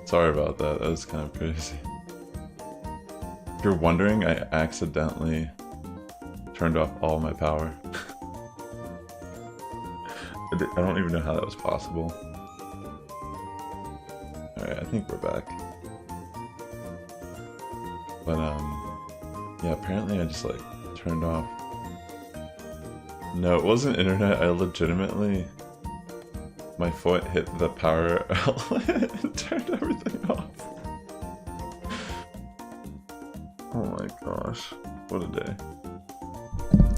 Sorry about that, that was kind of crazy. If you're wondering, I accidentally turned off all my power. I don't even know how that was possible. Alright, I think we're back. But, yeah, apparently I just, like, turned off. No, it wasn't internet, I legitimately... My foot hit the power outlet and turned everything off. Oh my gosh, what a day.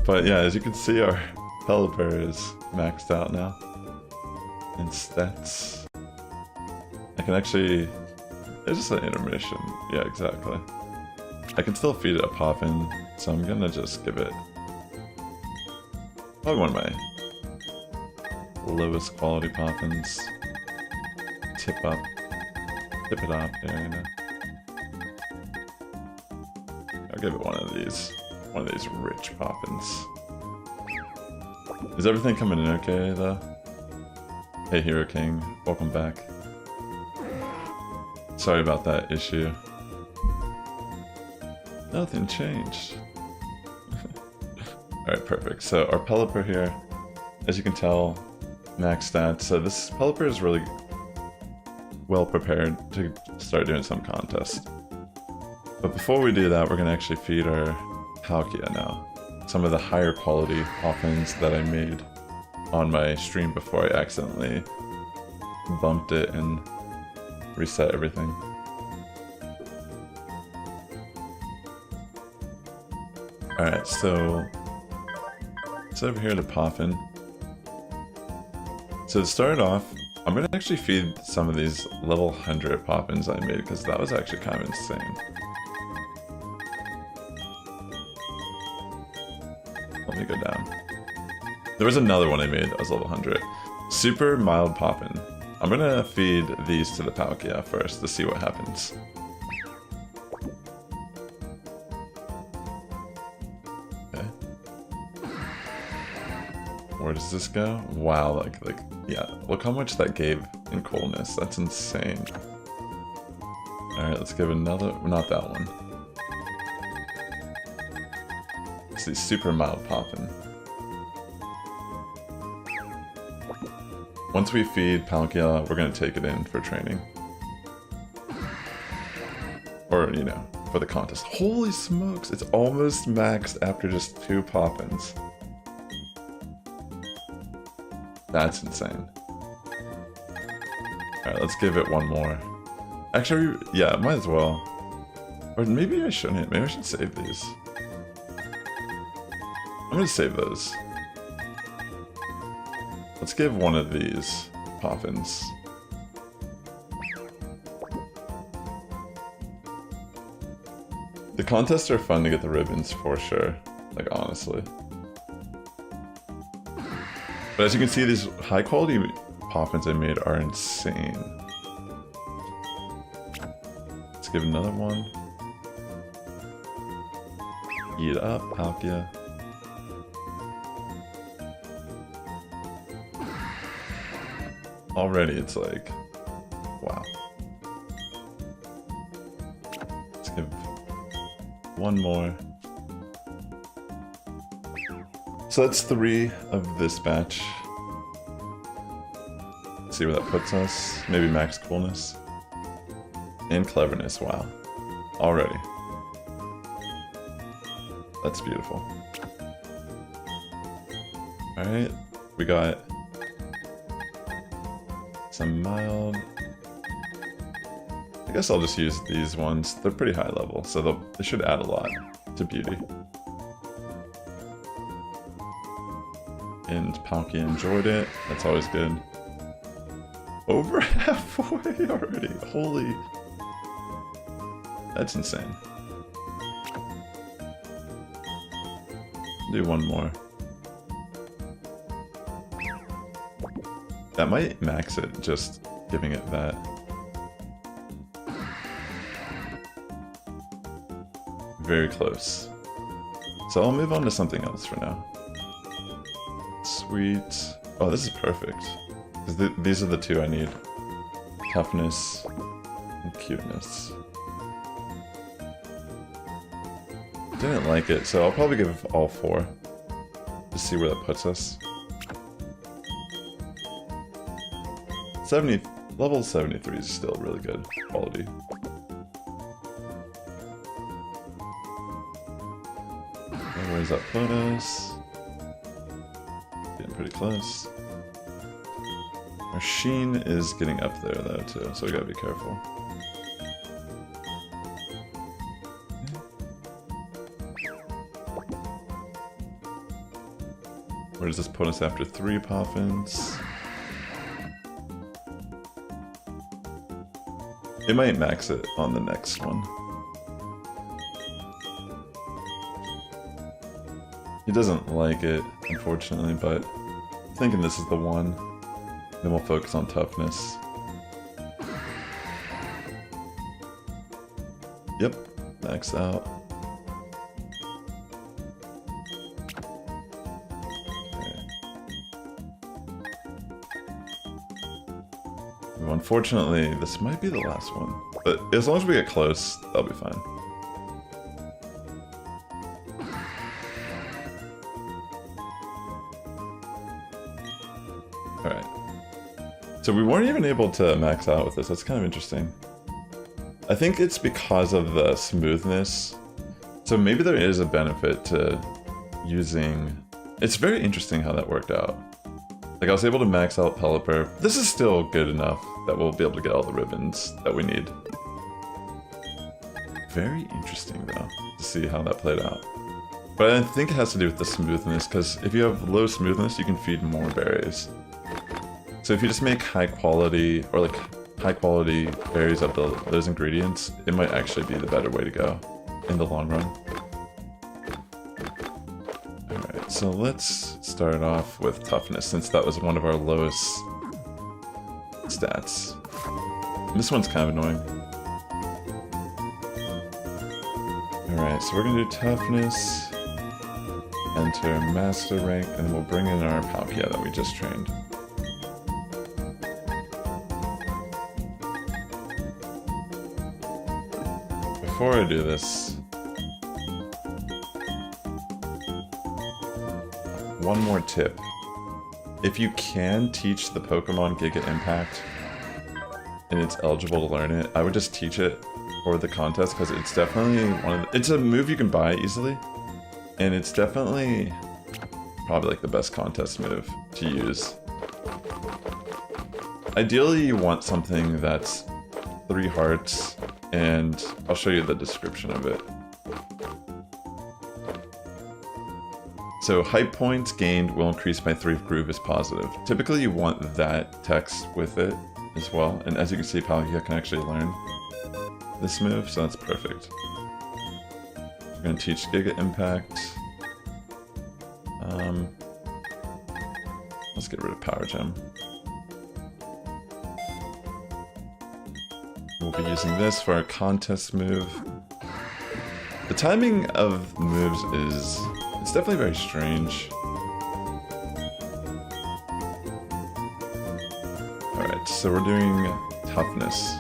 But yeah, as you can see, our Pelipper is maxed out now. And stats. I can actually... It's just an intermission. Yeah, exactly. I can still feed it a poffin, so I'm gonna just give it... Probably one of my lowest quality poffins. Tip it up, yeah, you know. I'll give it one of these rich poffins. Is everything coming in okay, though? Hey, Hero King, welcome back. Sorry about that issue. Nothing changed. Alright, perfect. So our Pelipper here, as you can tell, max stats. So this Pelipper is really well prepared to start doing some contests. But before we do that, we're going to actually feed our Palkia now. Some of the higher quality poffins that I made on my stream before I accidentally bumped it and reset everything. Alright, so it's over here to Poffin. So to start off, I'm going to actually feed some of these level 100 Poffins I made, because that was actually kind of insane. Let me go down. There was another one I made that was level 100. Super mild Poffin. I'm going to feed these to the Palkia first to see what happens. Where does this go? Wow, like, yeah, look how much that gave in coolness. That's insane. Alright, let's give another, not that one. It's the super mild Poffin. Once we feed Palkia, we're gonna take it in for training. Or, you know, for the contest. Holy smokes, it's almost maxed after just 2 Poffins. That's insane. Alright, let's give it one more. Actually, yeah, might as well. Or maybe I shouldn't. Maybe I should save these. I'm gonna save those. Let's give one of these Poffins. The contests are fun to get the ribbons for sure. Like, honestly. But as you can see, these high quality Poffins I made are insane. Let's give another one. Eat up, Palkia. Already it's like, wow. Let's give one more. So that's 3 of this batch. Let's see where that puts us. Maybe max coolness. And cleverness, wow. Already. That's beautiful. Alright, we got some mild. I guess I'll just use these ones. They're pretty high level, so they should add a lot to beauty. And Palkia enjoyed it. That's always good. Over halfway already. Holy. That's insane. Do one more. That might max it, just giving it that. Very close. So I'll move on to something else for now. Sweet. Oh, this is perfect. These are the 2 I need. Toughness and cuteness. Didn't like it, so I'll probably give all 4. To see where that puts us. 70, level 73 is still really good quality. And where does that put us? Getting pretty close. Our sheen is getting up there though too, so we gotta be careful. Where does this put us after 3 poffins? It might max it on the next one. He doesn't like it, unfortunately, but I'm thinking this is the one. Then we'll focus on toughness. Yep, max out. Unfortunately, this might be the last one, but as long as we get close, that'll be fine. Alright. So we weren't even able to max out with this, that's kind of interesting. I think it's because of the smoothness. So maybe there is a benefit to using... It's very interesting how that worked out. Like, I was able to max out Pelipper. This is still good enough that we'll be able to get all the ribbons that we need. Very interesting, though, to see how that played out. But I think it has to do with the smoothness, because if you have low smoothness, you can feed more berries. So if you just make high quality, or like high quality berries of those ingredients, it might actually be the better way to go in the long run. Alright, so let's start off with toughness, since that was one of our lowest stats. And this one's kind of annoying. Alright, so we're gonna do toughness, enter master rank, and then we'll bring in our Palkia that we just trained. Before I do this, one more tip. If you can teach the Pokemon Giga Impact and it's eligible to learn it, I would just teach it for the contest, because it's definitely it's a move you can buy easily, and it's definitely probably like the best contest move to use. Ideally you want something that's 3 hearts, and I'll show you the description of it. So hype points gained will increase by 3 if groove is positive. Typically you want that text with it as well, and as you can see, Palkia can actually learn this move, so that's perfect. We're going to teach Giga Impact. Let's get rid of Power Gem. We'll be using this for our contest move. The timing of moves is... it's definitely very strange. Alright, so we're doing toughness.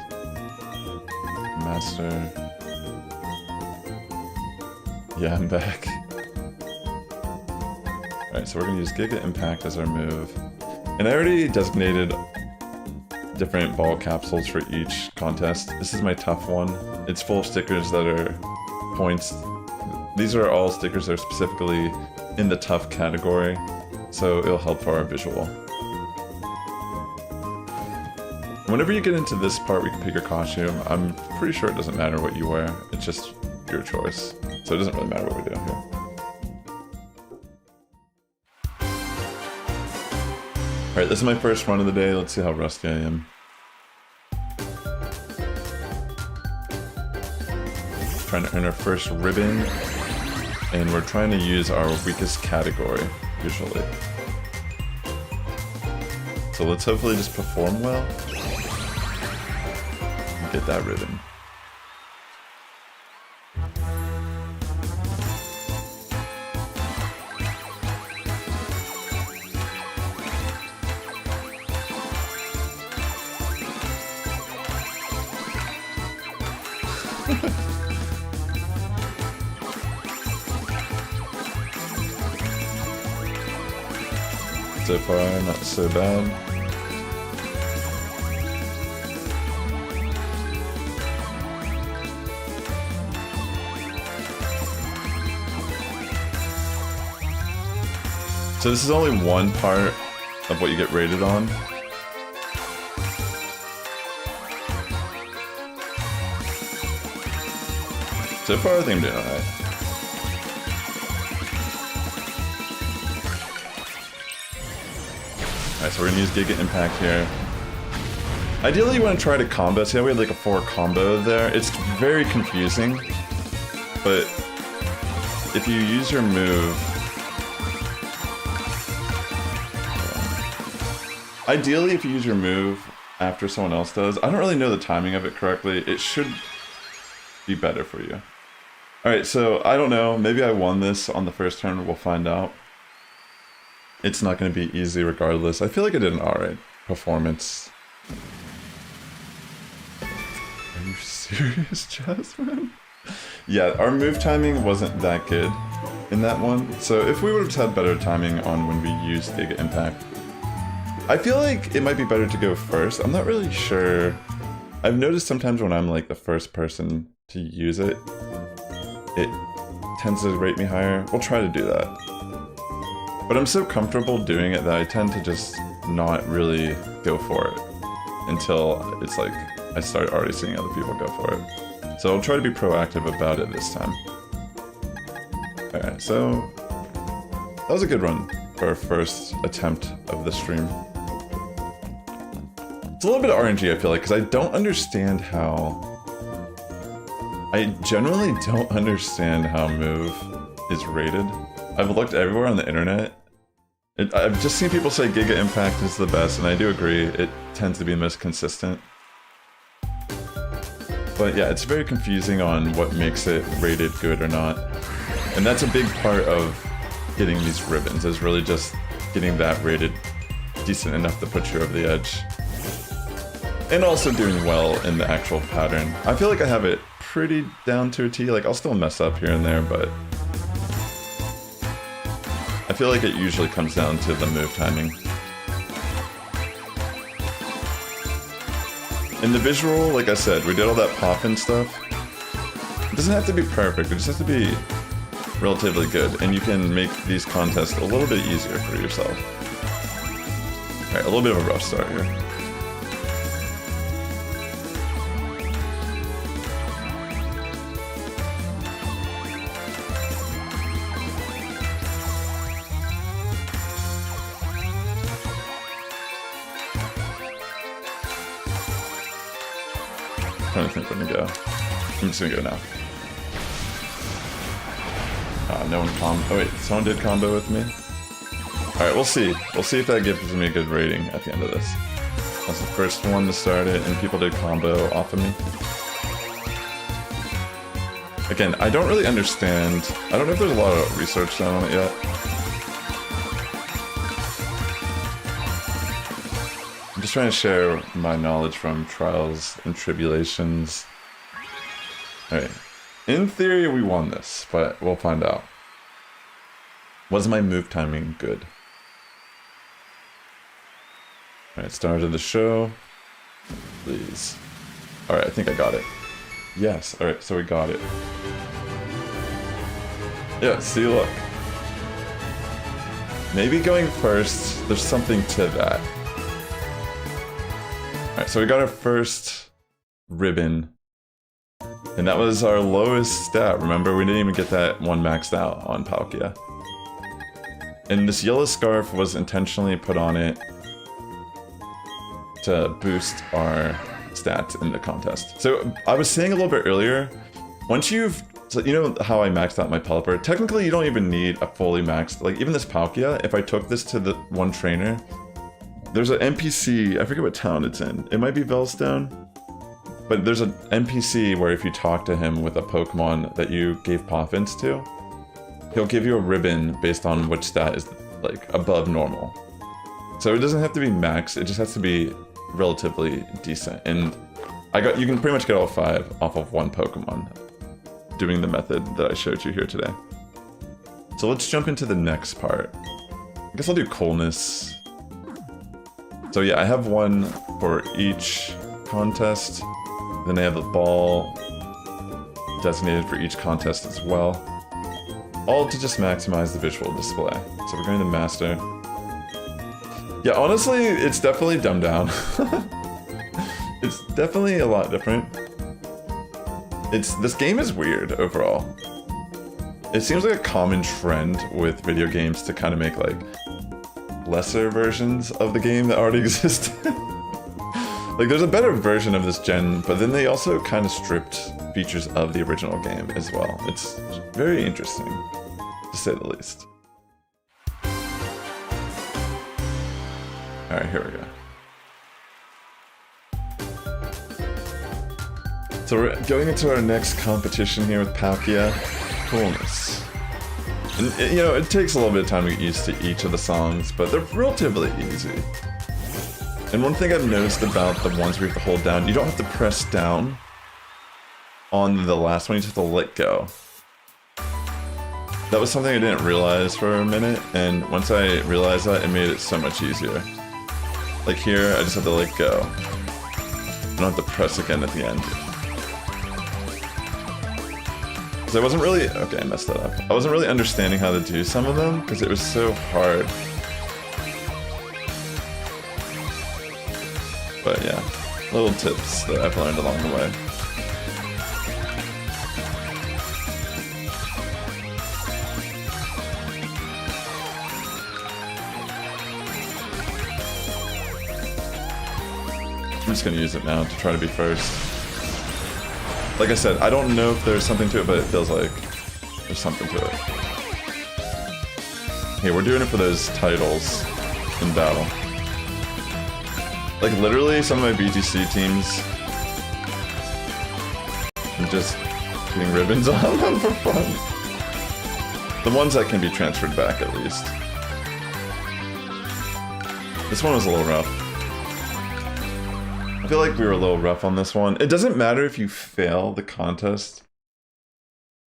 Master. Yeah, I'm back. Alright, so we're gonna use Giga Impact as our move. And I already designated different ball capsules for each contest. This is my tough one. It's full of stickers that are points. These are all stickers that are specifically in the tough category, so it'll help for our visual. Whenever you get into this part, we can pick your costume. I'm pretty sure it doesn't matter what you wear, it's just your choice. So it doesn't really matter what we do here. Alright, this is my first run of the day. Let's see how rusty I am. Trying to earn our first ribbon, and we're trying to use our weakest category, usually. So let's hopefully just perform well and get that ribbon. So far, not so bad. So this is only one part of what you get rated on. So far, I think I'm doing alright. Alright, so we're gonna use Giga Impact here. Ideally, you want to try to combo. See how we had like a 4 combo there? It's very confusing, but if you use your move... Ideally, if you use your move after someone else does, I don't really know the timing of it correctly. It should be better for you. Alright, so I don't know. Maybe I won this on the first turn. We'll find out. It's not going to be easy regardless. I feel like I did an alright performance. Are you serious, Jasmine? Yeah, our move timing wasn't that good in that one. So if we would have had better timing on when we used Giga Impact, I feel like it might be better to go first. I'm not really sure. I've noticed sometimes when I'm like the first person to use it, it tends to rate me higher. We'll try to do that. But I'm so comfortable doing it that I tend to just not really go for it until it's like I start already seeing other people go for it. So I'll try to be proactive about it this time. Alright, so that was a good run for our first attempt of the stream. It's a little bit of RNG, I feel like, because I don't understand how... I generally don't understand how move is rated. I've looked everywhere on the internet. I've just seen people say Giga Impact is the best, and I do agree. It tends to be the most consistent. But yeah, it's very confusing on what makes it rated good or not. And that's a big part of getting these ribbons, is really just getting that rated decent enough to put you over the edge. And also doing well in the actual pattern. I feel like I have it pretty down to a T. Like, I'll still mess up here and there, but I feel like it usually comes down to the move timing. In the visual, like I said, we did all that poffin stuff. It doesn't have to be perfect, it just has to be relatively good, and you can make these contests a little bit easier for yourself. Alright, a little bit of a rough start here. I'm trying to think when to go. I'm just gonna go now. No one oh wait, someone did combo with me? Alright, we'll see. We'll see if that gives me a good rating at the end of this. I was the first one to start it, and people did combo off of me. Again, I don't really understand. I don't know if there's a lot of research done on it yet. I'm just trying to share my knowledge from trials and tribulations. Alright. In theory, we won this, but we'll find out. Was my move timing good? Alright, start of the show. Please. Alright, I think I got it. Yes, alright, so we got it. Yeah, see, look. Maybe going first, there's something to that. Alright, so we got our first ribbon. And that was our lowest stat, remember? We didn't even get that one maxed out on Palkia. And this yellow scarf was intentionally put on it to boost our stats in the contest. So I was saying a little bit earlier, once you've... So you know how I maxed out my Pelipper? Technically, you don't even need a fully maxed... Like, even this Palkia, if I took this to the one trainer, there's an NPC, I forget what town it's in. It might be Velstone. But there's an NPC where if you talk to him with a Pokemon that you gave poffins to, he'll give you a ribbon based on which stat is, like, above normal. So it doesn't have to be max, it just has to be relatively decent. And You can pretty much get all 5 off of one Pokemon, doing the method that I showed you here today. So let's jump into the next part. I guess I'll do coolness. So yeah, I have one for each contest. Then I have a ball designated for each contest as well. All to just maximize the visual display. So we're going to master. Yeah, honestly, it's definitely dumbed down. It's definitely a lot different. This game is weird overall. It seems like a common trend with video games to kind of make like lesser versions of the game that already exist. Like there's a better version of this gen, but then they also kind of stripped features of the original game as well. It's very interesting, to say the least. Alright, here we go. So we're going into our next competition here with Palkia, Coolness. And, you know, it takes a little bit of time to get used to each of the songs, but they're relatively easy. And one thing I've noticed about the ones we have to hold down, you don't have to press down on the last one, you just have to let go. That was something I didn't realize for a minute, and once I realized that, it made it so much easier. Like here, I just have to let go. I don't have to press again at the end. Because I wasn't really... Okay, I messed that up. I wasn't really understanding how to do some of them, because it was so hard. But yeah, little tips that I've learned along the way. I'm just gonna use it now to try to be first. Like I said, I don't know if there's something to it, but it feels like there's something to it. Hey, we're doing it for those titles in battle. Like literally, some of my BTC teams, I'm just getting ribbons on them for fun. The ones that can be transferred back, at least. This one was a little rough. I feel like we were a little rough on this one. It doesn't matter if you fail the contest.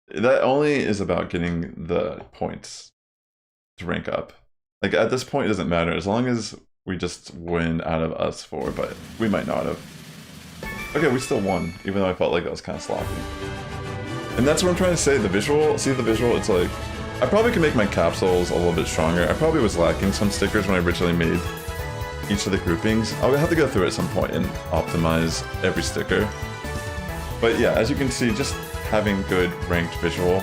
That only is about getting the points to rank up. Like at this point, it doesn't matter as long as we just win out of us 4, but we might not have. Okay, we still won, even though I felt like that was kind of sloppy. And that's what I'm trying to say, the visual, see the visual, it's like, I probably could make my capsules a little bit stronger. I probably was lacking some stickers when I originally made each of the groupings. I'll have to go through it at some point and optimize every sticker. But yeah, as you can see, just having good ranked visual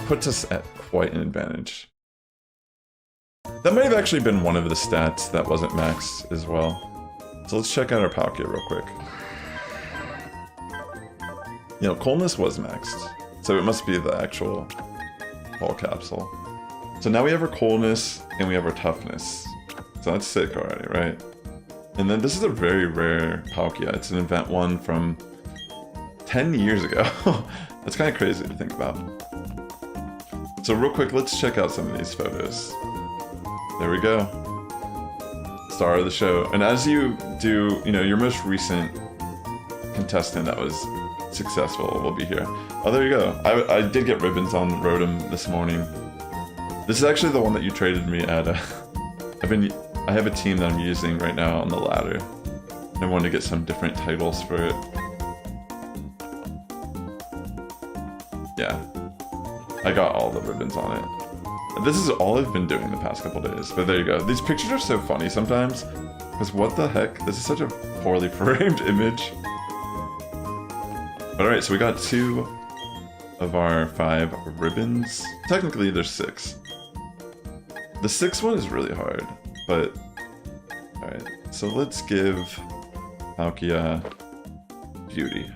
puts us at quite an advantage. That might have actually been one of the stats that wasn't maxed as well. So let's check out our Palkia real quick. You know, coolness was maxed, so it must be the actual ball capsule. So now we have our coolness and we have our toughness. So that's sick already, right? And then this is a very rare Palkia. It's an event one from 10 years ago. That's kind of crazy to think about. So real quick, let's check out some of these photos. There we go. Star of the show. And as you do, you know, your most recent contestant that was successful will be here. Oh, there you go. I did get ribbons on Rotom this morning. This is actually the one that you traded me at. I have a team that I'm using right now on the ladder. I want to get some different titles for it. Yeah. I got all the ribbons on it. This is all I've been doing the past couple days, but there you go. These pictures are so funny sometimes, because what the heck? This is such a poorly framed image. But alright, so we got 2 of our 5 ribbons. Technically there's 6. The 6th one is really hard, but... Alright, so let's give Palkia Beauty.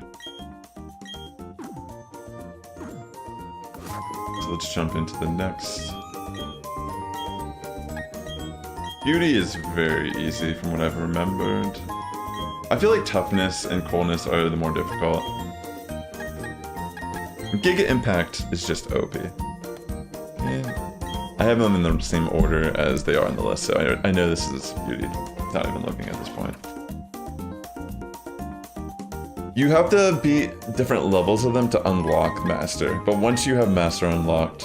So let's jump into the next. Beauty is very easy from what I've remembered. I feel like toughness and coolness are the more difficult. Giga Impact is just OP. And I have them in the same order as they are on the list, so I know this is Beauty without even looking at this point. You have to beat different levels of them to unlock Master, but once you have Master unlocked,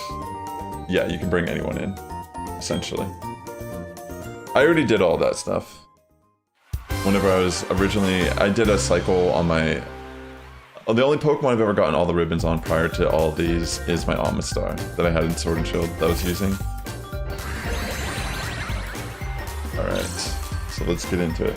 yeah, you can bring anyone in, essentially. I already did all that stuff. Whenever I was originally, I did a cycle on my... The only Pokemon I've ever gotten all the ribbons on prior to all these is my Amistar that I had in Sword and Shield that I was using. Alright, so let's get into it.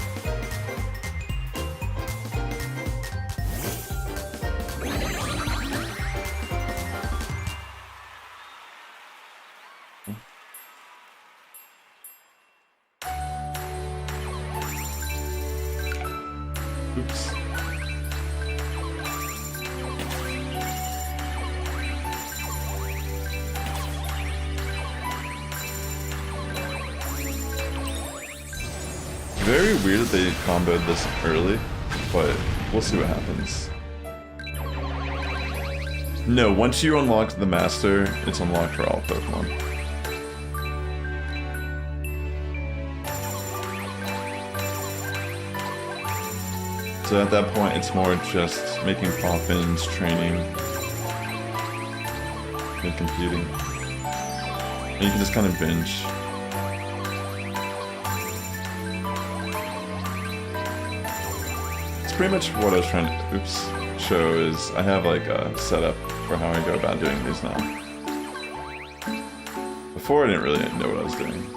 Oops. Very weird that they comboed this early, but we'll see what happens. No, once you unlock the Master, it's unlocked for all Pokemon. So at that point, it's more just making poffins, training, and competing. And you can just kind of binge. It's pretty much what I was trying to show is I have like a setup for how I go about doing these now. Before I didn't really know what I was doing.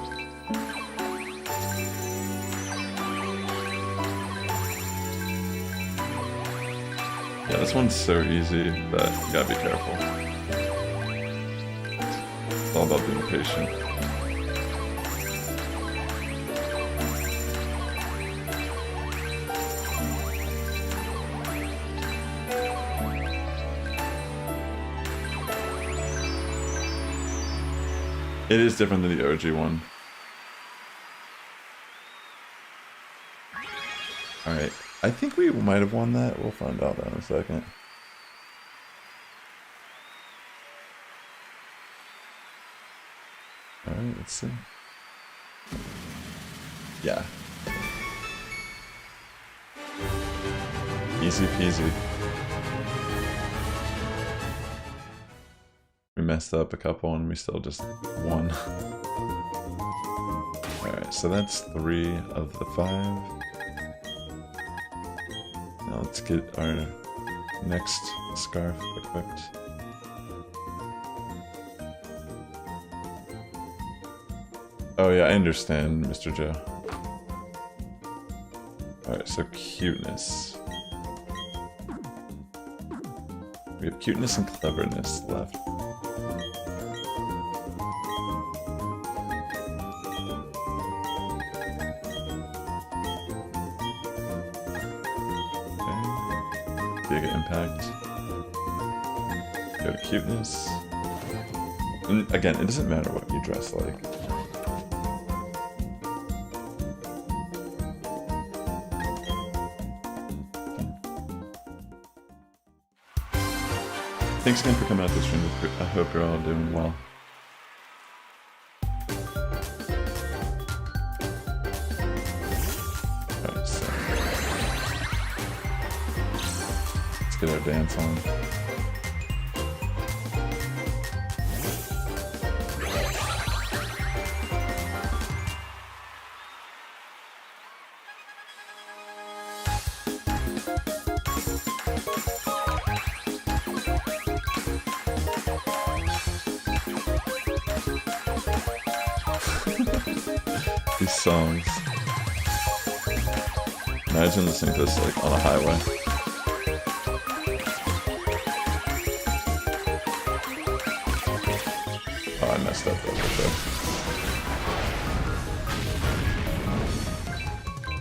Yeah, this one's so easy that you gotta be careful. It's all about being patient. It is different than the OG one. Alright. I think we might have won that. We'll find out that in a second. Alright, let's see. Yeah. Easy peasy. We messed up a couple and we still just won. Alright, so that's 3 of the 5. Now let's get our next scarf equipped. Oh yeah, I understand, Mr. Joe. Alright, so cuteness. We have cuteness and cleverness left. Big impact. Go to cuteness. And again, it doesn't matter what you dress like. Thanks again for coming out to the stream. I hope you're all doing well. Alright, so let's get our dance on. These songs. Imagine listening to this like on a highway. Oh, I messed up over there.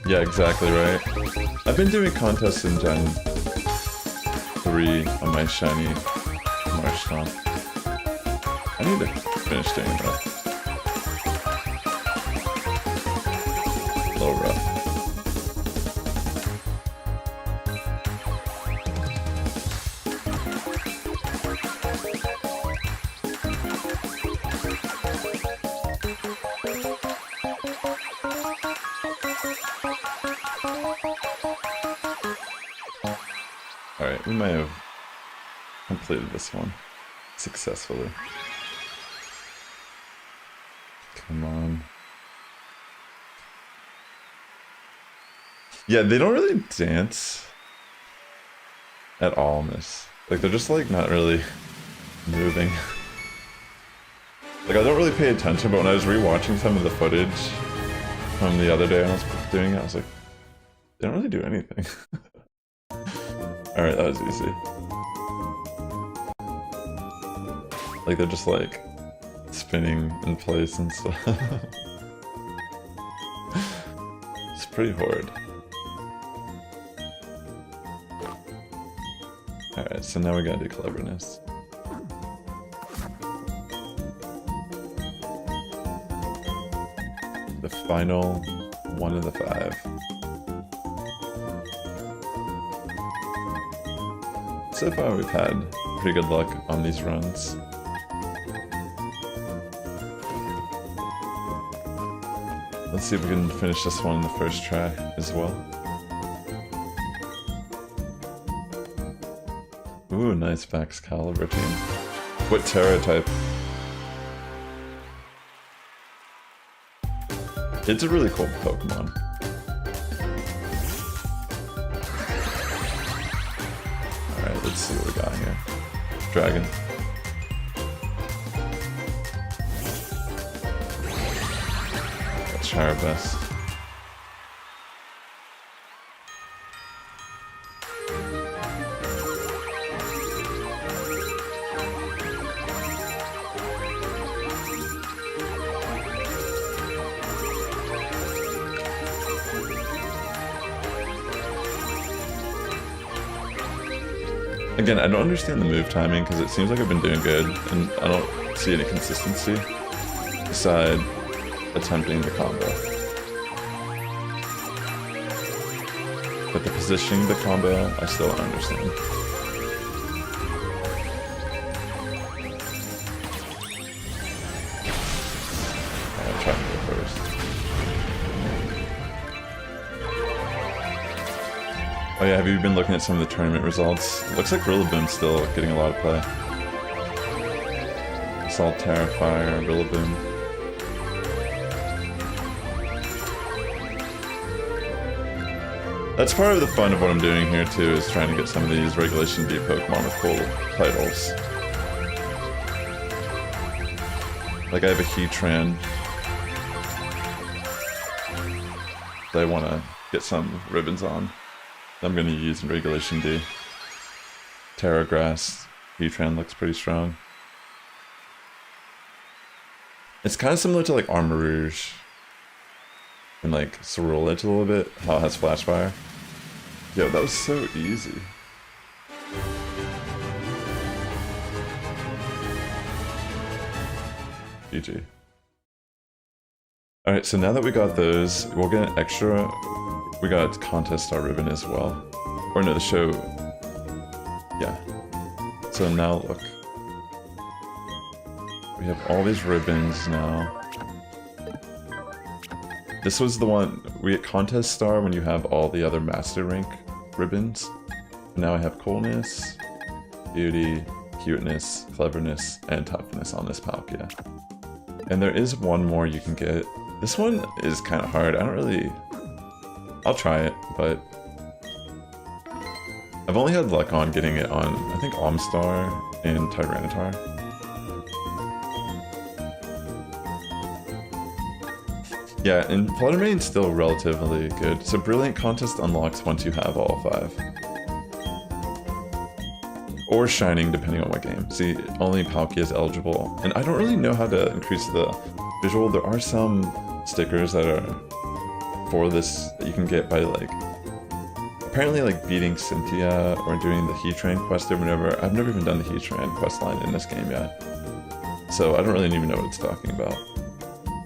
Yeah, exactly right. I've been doing contests in Gen 3 on my shiny Marshtomp. I need to finish doing that. A little rough. Alright, we may have completed this one successfully. Come on. Yeah, they don't really dance at all in this. Like, they're just, like, not really moving. Like, I don't really pay attention, but when I was rewatching some of the footage from the other day when I was doing it, I was like, they don't really do anything. Alright, that was easy. Like, they're just, like, spinning in place and stuff. It's pretty horrid. Alright, so now we gotta do cleverness. The final one of the 5. So far we've had pretty good luck on these runs. Let's see if we can finish this one in the first try as well. Ooh, nice Excalibur team. What Terra type? It's a really cool Pokemon. Alright, let's see what we got here. Dragon. Let's try our best. Again, I don't understand the move timing because it seems like I've been doing good and I don't see any consistency beside attempting the combo. But the positioning of the combo, I still don't understand. I'll try to go first. Oh yeah, have you been looking at some of the tournament results? Looks like Rillaboom's still getting a lot of play. Assault, Terrifier, Rillaboom. That's part of the fun of what I'm doing here too, is trying to get some of these Regulation D Pokemon with cool titles. Like I have a Heatran that I want to get some ribbons on. I'm going to use in Regulation D. Terra Grass, Heatran looks pretty strong. It's kind of similar to like Armarouge and like Ceruledge a little bit, how it has Flash Fire. Yo, that was so easy. GG. Alright, so now that we got those, we'll get an extra... We got Contest Star Ribbon as well. Or no, the show... Yeah. So now look. We have all these ribbons now. This was the one... We get Contest Star when you have all the other Master Rank ribbons. Now I have Coolness, Beauty, Cuteness, Cleverness, and Toughness on this Palkia. And there is one more you can get. This one is kind of hard. I don't really... I'll try it, but... I've only had luck on getting it on, I think, Omstar and Tyranitar. Yeah, and Fluttermane's still relatively good. So Brilliant Contest unlocks once you have all 5. Or Shining, depending on what game. See, only Palkia is eligible. And I don't really know how to increase the visual. There are some stickers that are for this that you can get by, like... Apparently, like, beating Cynthia or doing the Heatran quest or whatever. I've never even done the Heatran quest line in this game yet. So I don't really even know what it's talking about.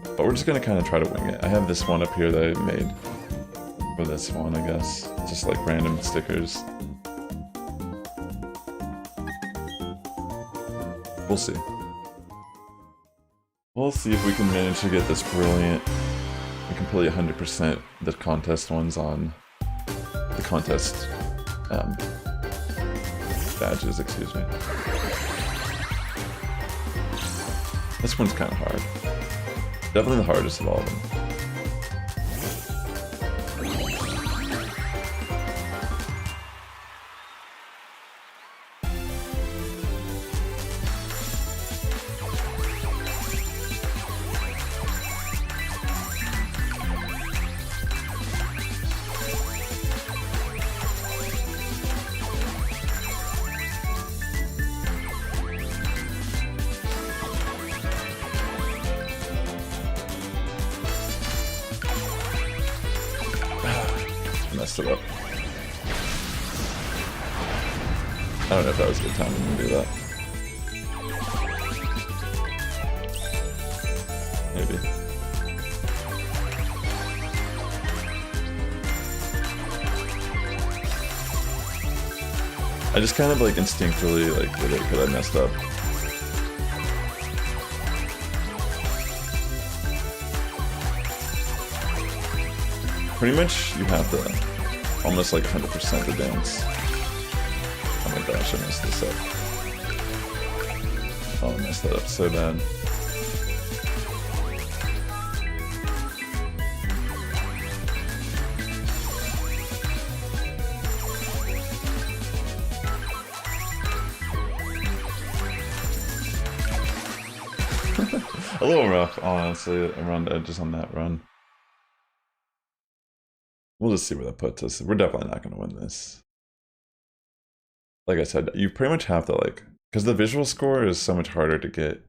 But we're just gonna kind of try to wing it. I have this one up here that I made for this one, I guess. Just like random stickers. We'll see. We'll see if we can manage to get this Brilliant and complete 100% the contest ones on the contest badges, excuse me. This one's kind of hard. Definitely the hardest of all of them. Messed it up. I don't know if that was a good time to do that. Maybe. I just kind of like instinctively like did it because I messed up. Pretty much you have to almost like 100% the dance. Oh my gosh, I messed this up. Oh, I messed that up so bad. A little rough, honestly, around the edges on that run. We'll just see where that puts us. We're definitely not going to win this. Like I said, you pretty much have to like... Because the visual score is so much harder to get.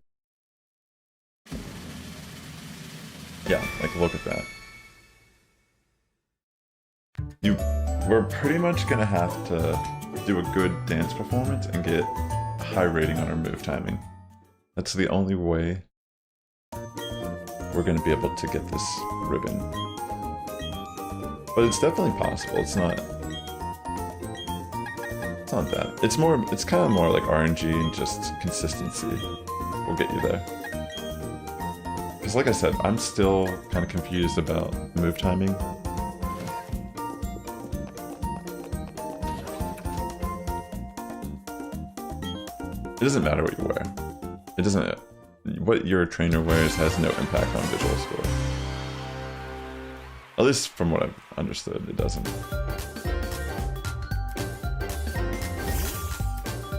Yeah, like look at that. We're pretty much going to have to do a good dance performance and get a high rating on our move timing. That's the only way we're going to be able to get this ribbon. But it's definitely possible. It's not that. It's kind of more like RNG and just consistency will get you there. Because like I said, I'm still kind of confused about move timing. It doesn't matter what you wear. It doesn't... What your trainer wears has no impact on visual score. At least from what I've understood, it doesn't.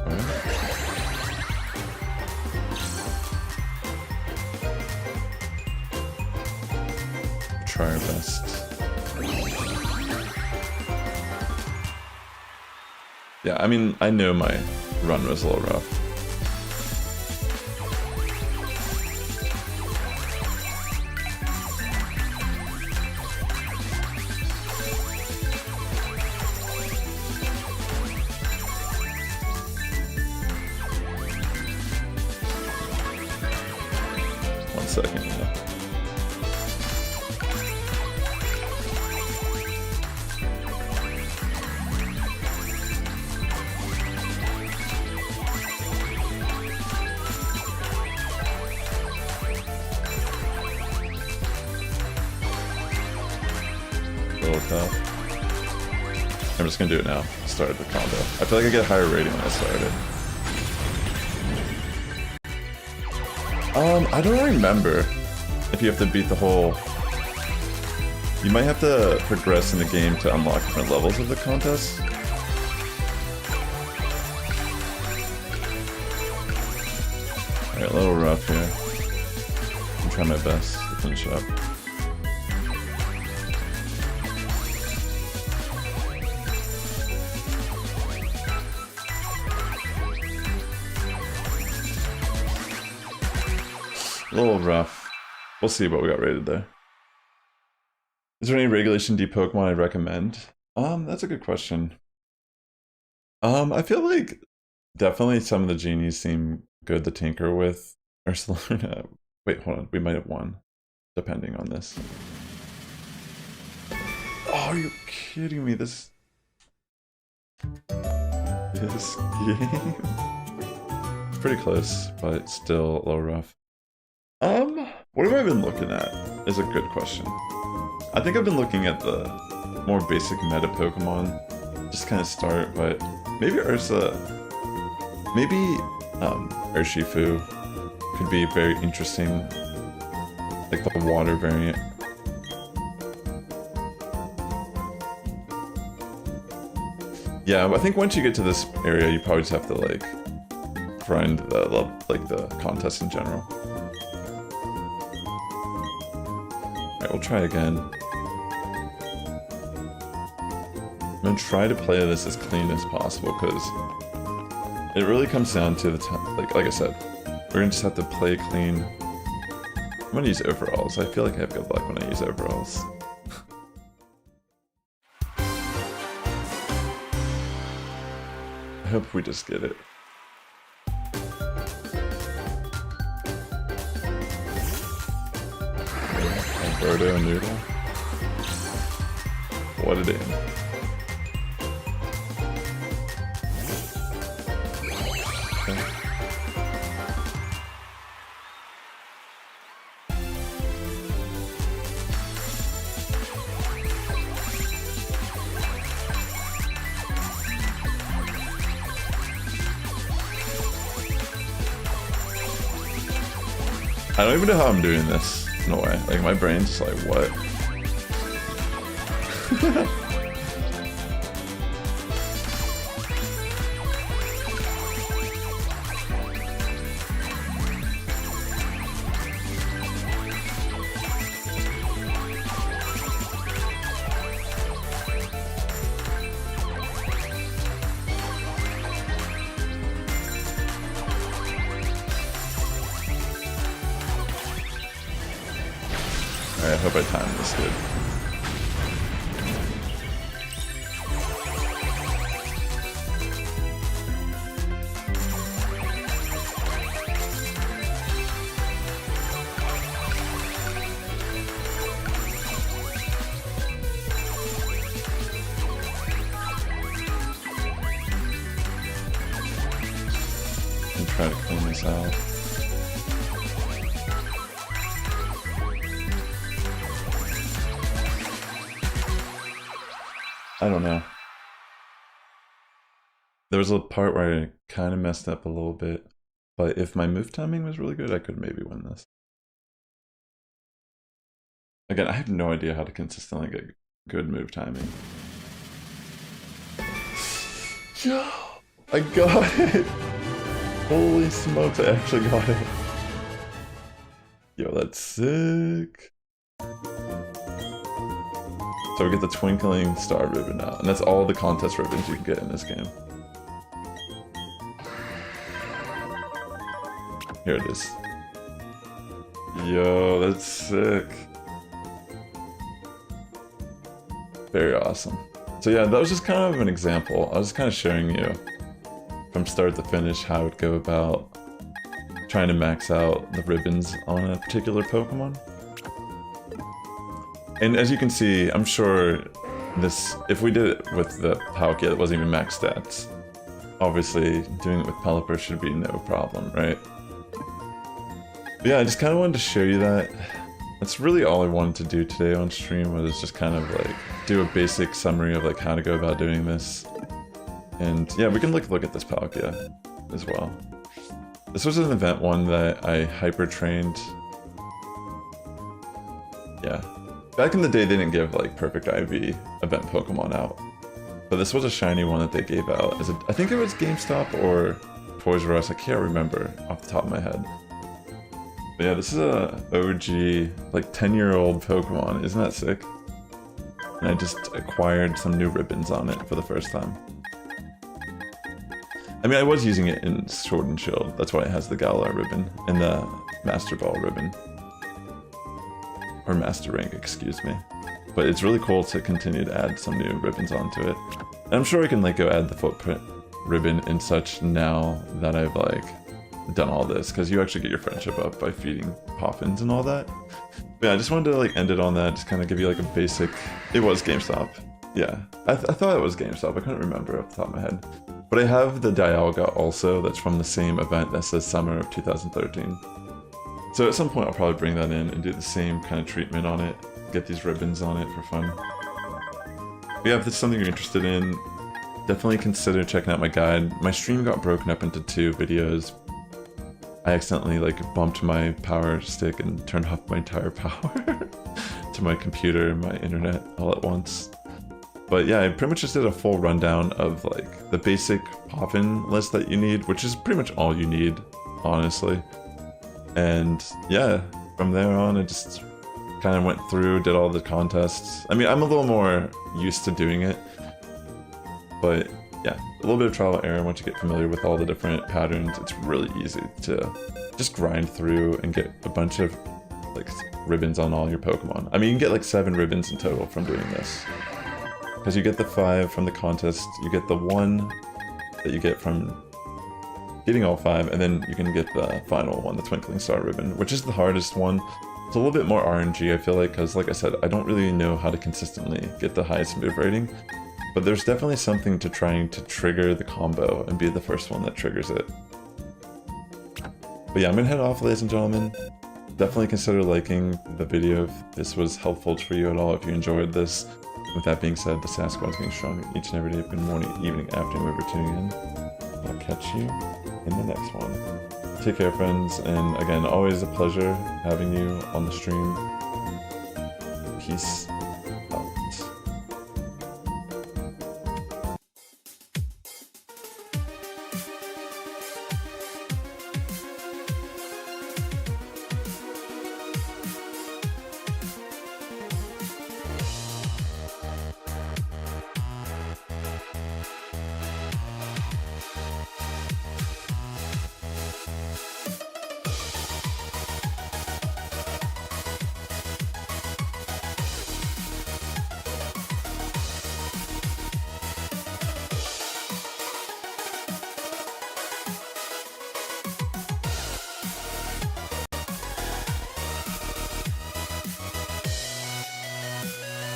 Alright. Try our best. Yeah, I mean, I know my run was a little rough. Second, yeah. A little tough. I'm just gonna do it now. Started the combo. I feel like I get a higher rating when I started. I don't remember if you have to beat the whole... You might have to progress in the game to unlock different levels of the contest. Alright, a little rough here. I'm trying my best to finish up. A little rough. We'll see what we got rated there. Is there any Regulation D Pokemon I'd recommend? That's a good question. I feel like definitely some of the genies seem good to tinker with. Ursula, wait, hold on. We might have won, depending on this. Oh, are you kidding me? This game. It's pretty close, but still a little rough. What have I been looking at is a good question. I think I've been looking at the more basic meta Pokemon, just kind of start, but maybe Ursa Maybe Urshifu could be very interesting, like the water variant. Yeah, I think once you get to this area, you probably just have to like grind the contest in general. Alright, we'll try again. I'm gonna try to play this as clean as possible because it really comes down to the like I said, we're gonna just have to play clean. I'm gonna use overalls. I feel like I have good luck when I use overalls. I hope we just get it. Alberto Noodle. What a day. Okay. I don't even know how I'm doing this, in a way. Like, my brain's just like, what? I hope I timed this good. I'm trying to clean this out. I don't know. There was a part where I kind of messed up a little bit, but if my move timing was really good, I could maybe win this. Again, I have no idea how to consistently get good move timing. Yo, I got it! Holy smokes, I actually got it. Yo, that's sick. So we get the Twinkling Star ribbon now, and that's all the contest ribbons you can get in this game. Here it is. Yo, that's sick. Very awesome. So yeah, that was just kind of an example. I was kind of showing you from start to finish how I would go about trying to max out the ribbons on a particular Pokemon. And as you can see, I'm sure this, if we did it with the Palkia that wasn't even max stats, obviously doing it with Pelipper should be no problem, right? But yeah, I just kind of wanted to show you that. That's really all I wanted to do today on stream, was just kind of like do a basic summary of like how to go about doing this. And yeah, we can look at this Palkia as well. This was an event one that I hyper trained. Yeah. Back in the day, they didn't give like perfect IV event Pokemon out, but this was a shiny one that they gave out as a, I think it was GameStop or Toys R Us, I can't remember off the top of my head. But yeah, this is a OG, like 10-year-old Pokemon, isn't that sick? And I just acquired some new ribbons on it for the first time. I mean, I was using it in Sword and Shield, that's why it has the Galar ribbon and the Master Ball ribbon. Or Master Rank, excuse me. But it's really cool to continue to add some new ribbons onto it. And I'm sure I can like go add the footprint ribbon and such now that I've like done all this, because you actually get your friendship up by feeding poffins and all that. But yeah, I just wanted to like end it on that, just kind of give you like a basic... It was GameStop. Yeah, I thought it was GameStop, I couldn't remember off the top of my head. But I have the Dialga also, that's from the same event that says summer of 2013. So at some point I'll probably bring that in and do the same kind of treatment on it, get these ribbons on it for fun. But yeah, if it's something you're interested in, definitely consider checking out my guide. My stream got broken up into 2 videos. I accidentally like bumped my power stick and turned off my entire power to my computer and my internet all at once. But yeah, I pretty much just did a full rundown of like the basic poffin list that you need, which is pretty much all you need, honestly. And yeah, from there on, I just kind of went through, did all the contests. I mean, I'm a little more used to doing it, but yeah, a little bit of trial and error. Once you get familiar with all the different patterns, it's really easy to just grind through and get a bunch of like ribbons on all your Pokemon. I mean, you can get like 7 ribbons in total from doing this. Because you get the 5 from the contest, you get the 1 that you get from getting all 5, and then you can get the final one, the Twinkling Star ribbon, which is the hardest one. It's a little bit more RNG, I feel because like I said, I don't really know how to consistently get the highest move rating. But there's definitely something to trying to trigger the combo and be the first one that triggers it. But yeah, I'm gonna head off, ladies and gentlemen. Definitely consider liking the video if this was helpful for you at all, if you enjoyed this. With that being said, the Sass Squad is being strong each and every day, good morning, evening, afternoon, wherever you're tuning in. I'll catch you in the next one. Take care, friends, and again, always a pleasure having you on the stream. Peace.